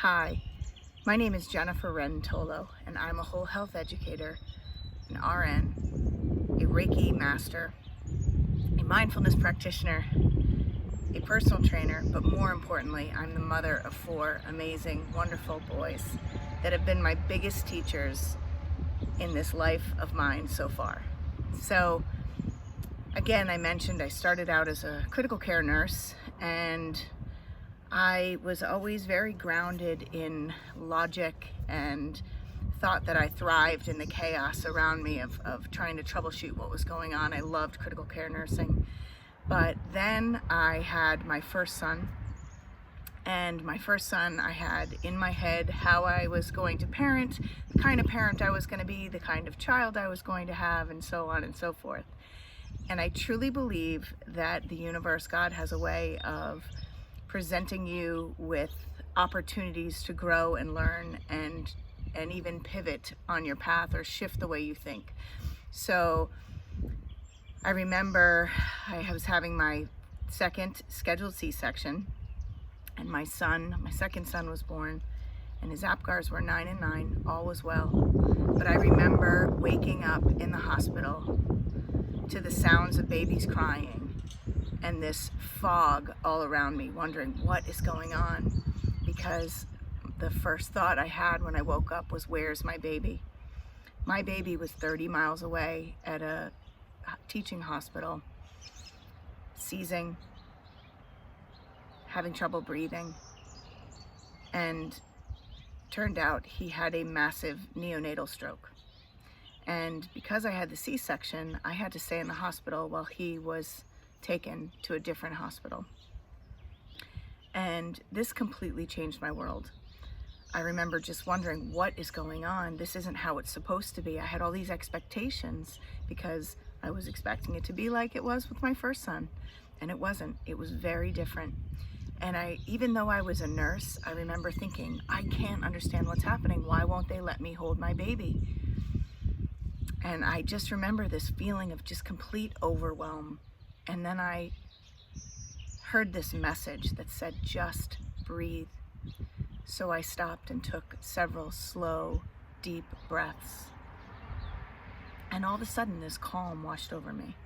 Hi, my name is Jennifer Rentolo, and I'm a whole health educator, an RN, a Reiki master, a mindfulness practitioner, a personal trainer, but more importantly, I'm the mother of 4 amazing, wonderful boys that have been my biggest teachers in this life of mine so far. So, again, I mentioned I started out as a critical care nurse, and I was always very grounded in logic and thought that I thrived in the chaos around me of trying to troubleshoot what was going on. I loved critical care nursing. But then I had my first son, and my first son, I had in my head how I was going to parent, the kind of parent I was going to be, the kind of child I was going to have, and so on and so forth. And I truly believe that the universe, God, has a way of presenting you with opportunities to grow and learn and even pivot on your path or shift the way you think. So I remember I was having my second scheduled C-section, and my second son was born, and his APGARs were 9 and 9, all was well. But I remember waking up in the hospital to the sounds of babies crying and this fog all around me, wondering what is going on, because the first thought I had when I woke up was, where's my baby? My baby was 30 miles away at a teaching hospital, seizing, having trouble breathing, and turned out he had a massive neonatal stroke. And because I had the C-section, I had to stay in the hospital while he was taken to a different hospital. And this completely changed my world. I remember just wondering, what is going on? This isn't how it's supposed to be. I had all these expectations because I was expecting it to be like it was with my first son, and it wasn't. It was very different. And even though I was a nurse, I remember thinking, I can't understand what's happening. Why won't they let me hold my baby? And I just remember this feeling of just complete overwhelm. And then I heard this message that said, just breathe. So I stopped and took several slow, deep breaths. And all of a sudden, this calm washed over me.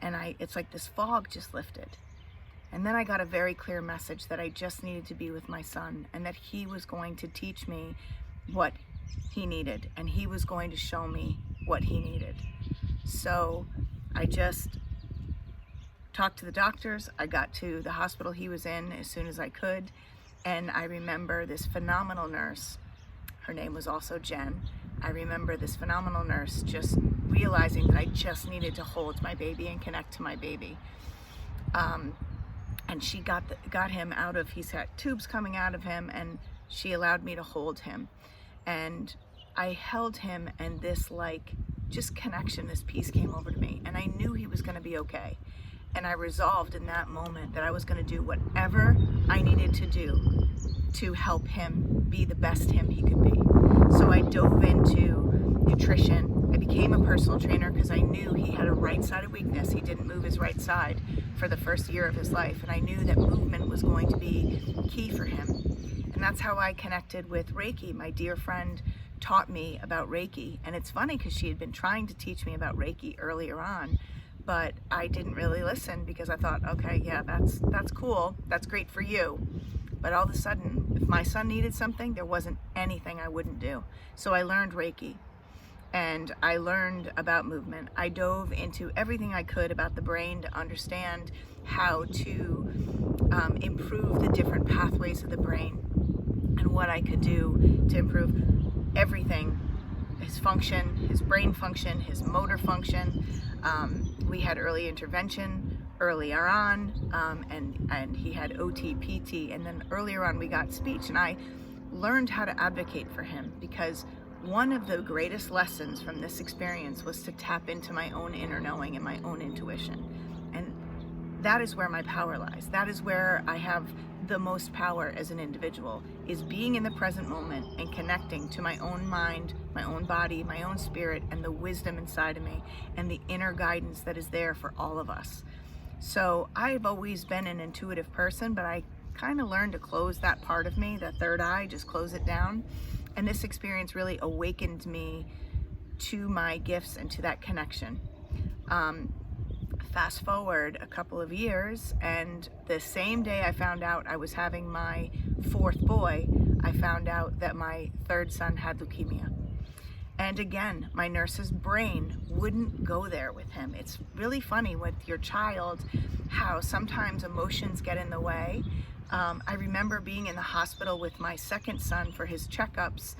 And it's like this fog just lifted. And then I got a very clear message that I just needed to be with my son, and that he was going to teach me what he needed, and he was going to show me what he needed. So I just talked to the doctors. I got to the hospital he was in as soon as I could. And I remember this phenomenal nurse. Her name was also Jen. I remember this phenomenal nurse just realizing that I just needed to hold my baby and connect to my baby. And she got him out of, he's had tubes coming out of him, and she allowed me to hold him. And I held him, and this just connection, this peace came over to me, and I knew he was going to be okay. And I resolved in that moment that I was going to do whatever I needed to do to help him be the best him he could be. So I dove into nutrition. I became a personal trainer because I knew he had a right-sided weakness. He didn't move his right side for the first year of his life, and I knew that movement was going to be key for him. And that's how I connected with Reiki. My dear friend taught me about Reiki, and it's funny because she had been trying to teach me about Reiki earlier on, but I didn't really listen because I thought, okay, yeah, that's cool, that's great for you. But all of a sudden, if my son needed something, there wasn't anything I wouldn't do. So I learned Reiki, and I learned about movement. I dove into everything I could about the brain to understand how to improve the different pathways of the brain and what I could do to improve everything, his function, his brain function, his motor function. We had early intervention earlier on, and he had OT, PT, and then earlier on we got speech, and I learned how to advocate for him, because one of the greatest lessons from this experience was to tap into my own inner knowing and my own intuition. And that is where my power lies. That is where I have the most power as an individual, is being in the present moment and connecting to my own mind, my own body, my own spirit, and the wisdom inside of me, and the inner guidance that is there for all of us. So I've always been an intuitive person, but I kind of learned to close that part of me, that third eye, just close it down. And this experience really awakened me to my gifts and to that connection. Fast forward a couple of years, and the same day I found out I was having my fourth boy, I found out that my third son had leukemia. And again, my nurse's brain wouldn't go there with him. It's really funny with your child, how sometimes emotions get in the way. I remember being in the hospital with my second son for his checkups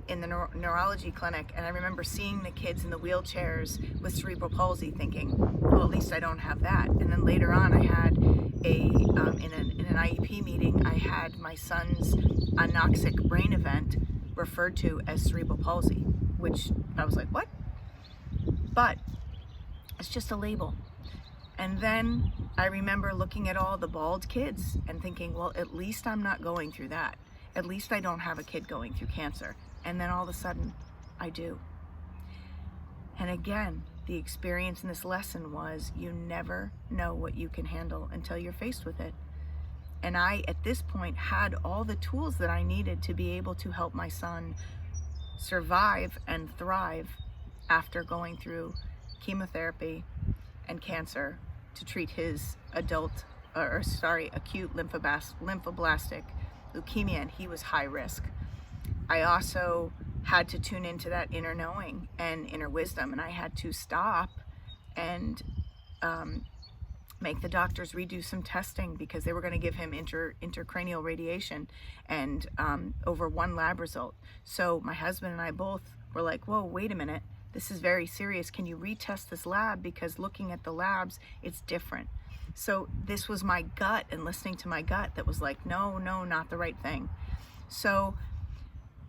in the neurology clinic, and I remember seeing the kids in the wheelchairs with cerebral palsy, thinking, well, at least I don't have that. And then later on, I had in an IEP meeting, I had my son's anoxic brain event referred to as cerebral palsy, which I was like, what? But it's just a label. And then I remember looking at all the bald kids and thinking, well, at least I'm not going through that. At least I don't have a kid going through cancer. And then all of a sudden, I do. And again, the experience in this lesson was you never know what you can handle until you're faced with it. And I, at this point, had all the tools that I needed to be able to help my son survive and thrive after going through chemotherapy and cancer to treat his acute lymphoblastic leukemia, and he was high risk. I also had to tune into that inner knowing and inner wisdom, and I had to stop and make the doctors redo some testing because they were going to give him intracranial radiation and over one lab result. So my husband and I both were like, whoa, wait a minute, this is very serious. Can you retest this lab? Because looking at the labs, it's different. So this was my gut and listening to my gut that was like, no, not the right thing. So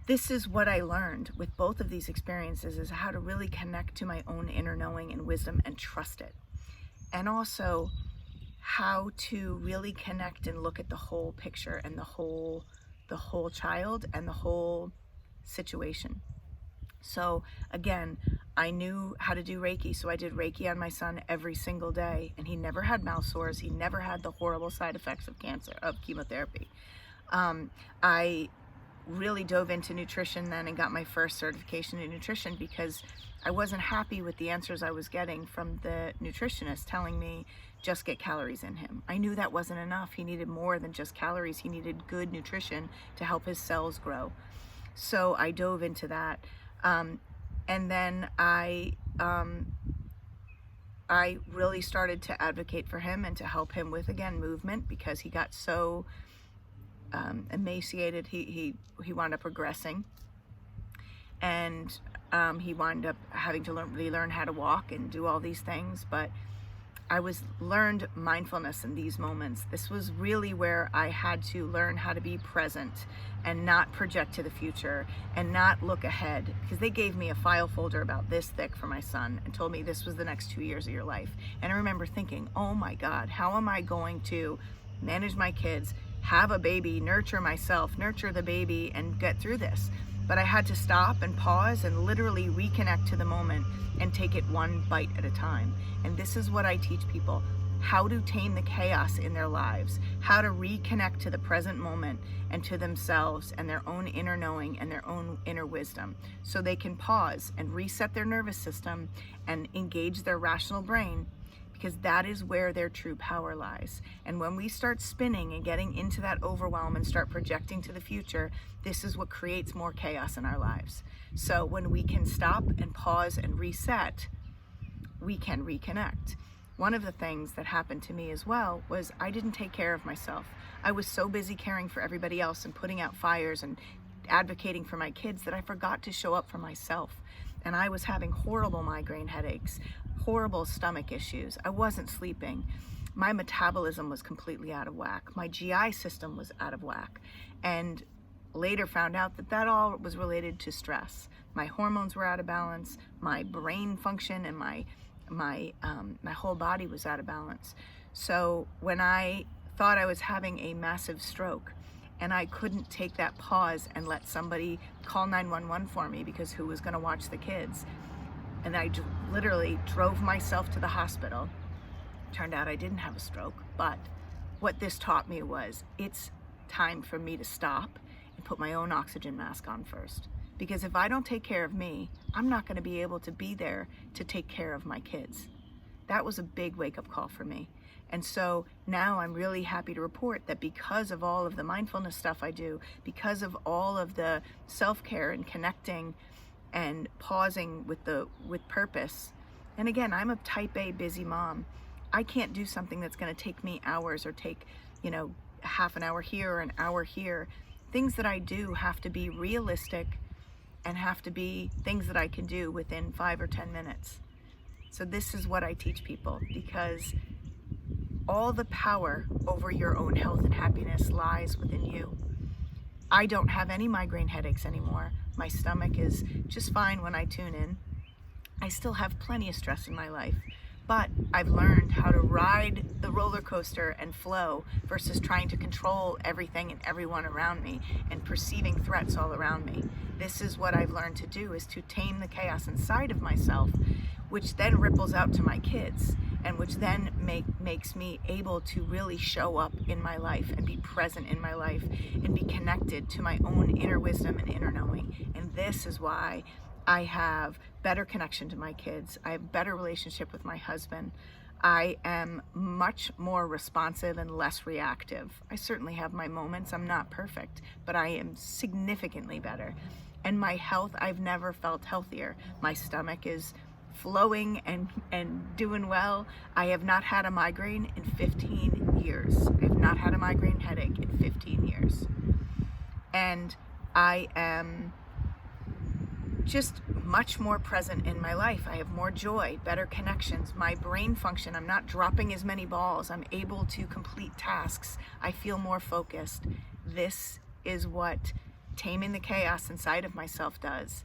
this is what I learned with both of these experiences, is how to really connect to my own inner knowing and wisdom and trust it. And also how to really connect and look at the whole picture and the whole child and the whole situation. So again, I knew how to do Reiki, so I did Reiki on my son every single day, and he never had mouth sores. He never had the horrible side effects of chemotherapy. I really dove into nutrition then and got my first certification in nutrition because I wasn't happy with the answers I was getting from the nutritionist telling me just get calories in him. I knew that wasn't enough. He needed more than just calories. He needed good nutrition to help his cells grow. So I dove into that. And then I really started to advocate for him and to help him with, again, movement, because he got so emaciated. He wound up regressing, and he wound up having to relearn how to walk and do all these things. But I learned mindfulness in these moments. This was really where I had to learn how to be present and not project to the future and not look ahead, because they gave me a file folder about this thick for my son and told me this was the next 2 years of your life. And I remember thinking, oh my God, how am I going to manage my kids, have a baby, nurture myself, nurture the baby, and get through this? But I had to stop and pause and literally reconnect to the moment and take it one bite at a time. And this is what I teach people: how to tame the chaos in their lives, how to reconnect to the present moment and to themselves and their own inner knowing and their own inner wisdom, so they can pause and reset their nervous system and engage their rational brain, because that is where their true power lies. And when we start spinning and getting into that overwhelm and start projecting to the future, this is what creates more chaos in our lives. So when we can stop and pause and reset, we can reconnect. One of the things that happened to me as well was I didn't take care of myself. I was so busy caring for everybody else and putting out fires and advocating for my kids that I forgot to show up for myself. And I was having horrible migraine headaches, horrible stomach issues. I wasn't sleeping. My metabolism was completely out of whack. My GI system was out of whack. And later found out that that all was related to stress. My hormones were out of balance. My brain function and my whole body was out of balance. So when I thought I was having a massive stroke and I couldn't take that pause and let somebody call 911 for me, because who was going to watch the kids? And I literally drove myself to the hospital. Turned out I didn't have a stroke, but what this taught me was it's time for me to stop and put my own oxygen mask on first. Because if I don't take care of me, I'm not going to be able to be there to take care of my kids. That was a big wake-up call for me. And so now I'm really happy to report that because of all of the mindfulness stuff I do, because of all of the self-care and connecting and pausing with purpose. And again, I'm a type A busy mom. I can't do something that's going to take me hours or take, half an hour here or an hour here. Things that I do have to be realistic and have to be things that I can do within 5 or 10 minutes. So this is what I teach people, because all the power over your own health and happiness lies within you. I don't have any migraine headaches anymore. My stomach is just fine when I tune in. I still have plenty of stress in my life, but I've learned how to ride the roller coaster and flow versus trying to control everything and everyone around me and perceiving threats all around me. This is what I've learned to do, is to tame the chaos inside of myself, which then ripples out to my kids, and which then makes me able to really show up in my life and be present in my life and be connected to my own inner wisdom and inner knowing. And this is why I have better connection to my kids. I have better relationship with my husband. I am much more responsive and less reactive. I certainly have my moments. I'm not perfect, but I am significantly better. And my health, I've never felt healthier. My stomach is flowing and doing well. I have not had a migraine in 15 years. I have not had a migraine headache in 15 years. And I am just much more present in my life. I have more joy, better connections. My brain function, I'm not dropping as many balls. I'm able to complete tasks. I feel more focused. This is what taming the chaos inside of myself does,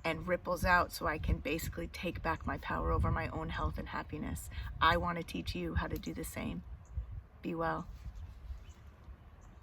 and ripples out so I can basically take back my power over my own health and happiness. I want to teach you how to do the same. Be well.